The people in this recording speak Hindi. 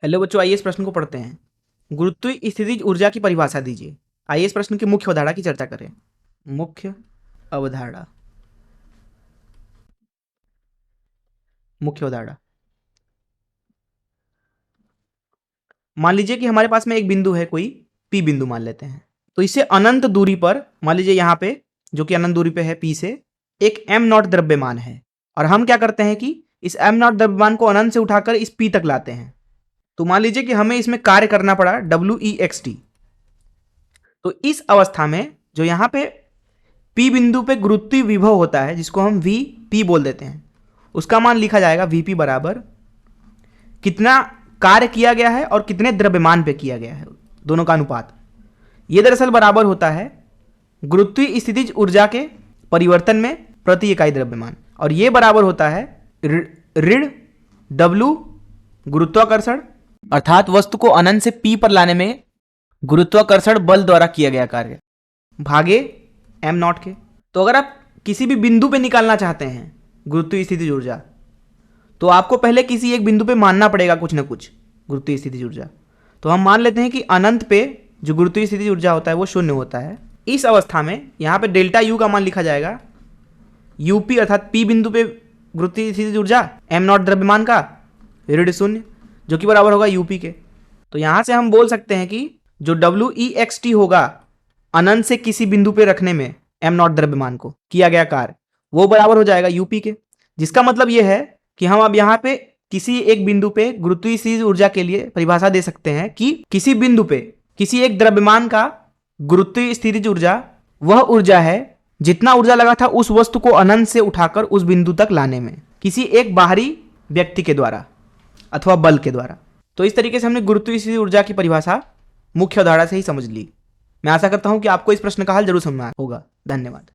हेलो बच्चों, आइए इस प्रश्न को पढ़ते हैं। गुरुत्वीय स्थितिज ऊर्जा की परिभाषा दीजिए। आइए इस प्रश्न की मुख्य अवधारणा की चर्चा करें। मुख्य अवधारणा मान लीजिए कि हमारे पास में एक बिंदु है, कोई पी बिंदु मान लेते हैं। तो इसे अनंत दूरी पर, मान लीजिए यहाँ पे जो कि अनंत दूरी पे है पी से, एक एम नॉट द्रव्यमान है। और हम क्या करते हैं कि इस एम नॉट द्रव्यमान को अनंत से उठाकर इस पी तक लाते हैं। तो मान लीजिए कि हमें इसमें कार्य करना पड़ा WEXT। तो इस अवस्था में जो यहां पे P बिंदु पे गुरुत्वीय विभव होता है, जिसको हम VP बोल देते हैं, उसका मान लिखा जाएगा VP बराबर कितना कार्य किया गया है और कितने द्रव्यमान पे किया गया है, दोनों का अनुपात। यह दरअसल बराबर होता है गुरुत्वीय स्थितिज ऊर्जा के परिवर्तन में प्रति इकाई द्रव्यमान, और यह बराबर होता है ऋण W गुरुत्वाकर्षण, अर्थात वस्तु को अनंत से P पर लाने में गुरुत्वाकर्षण बल द्वारा किया गया कार्य, भागे एम नॉट के। तो अगर आप किसी भी बिंदु पे निकालना चाहते हैं गुरुत्वीय स्थितिज ऊर्जा, तो आपको पहले किसी एक बिंदु पे मानना पड़ेगा कुछ ना कुछ गुरुत्वीय स्थितिज ऊर्जा। तो हम मान लेते हैं कि अनंत पे जो गुरुत्वीय स्थितिज ऊर्जा होता है वो 0 होता है। इस अवस्था में यहाँ पे डेल्टा U का मान लिखा जाएगा UP, अर्थात P बिंदु पे गुरुत्वीय स्थितिज ऊर्जा एम नॉट द्रव्यमान का ऋण 0, जो कि बराबर होगा UP के। तो यहां से हम बोल सकते हैं कि जो WEXT होगा अनंत से किसी बिंदु पे रखने में एम नॉट द्रव्यमान को किया गया कार्य, वो बराबर हो जाएगा UP के। जिसका मतलब यह है कि हम अब यहाँ पे किसी एक बिंदु पे गुरुत्वीय स्थितिज ऊर्जा के लिए परिभाषा दे सकते हैं कि किसी बिंदु पे किसी एक द्रव्यमान का गुरुत्वीय स्थितिज ऊर्जा वह ऊर्जा है जितना ऊर्जा लगा था उस वस्तु को अनंत से उठाकर उस बिंदु तक लाने में किसी एक बाहरी व्यक्ति के द्वारा अथवा बल के द्वारा। तो इस तरीके से हमने गुरुत्वीय स्थितिज ऊर्जा की परिभाषा मुख्य अवधारणा से ही समझ ली। मैं आशा करता हूं कि आपको इस प्रश्न का हल जरूर समझ में होगा। धन्यवाद।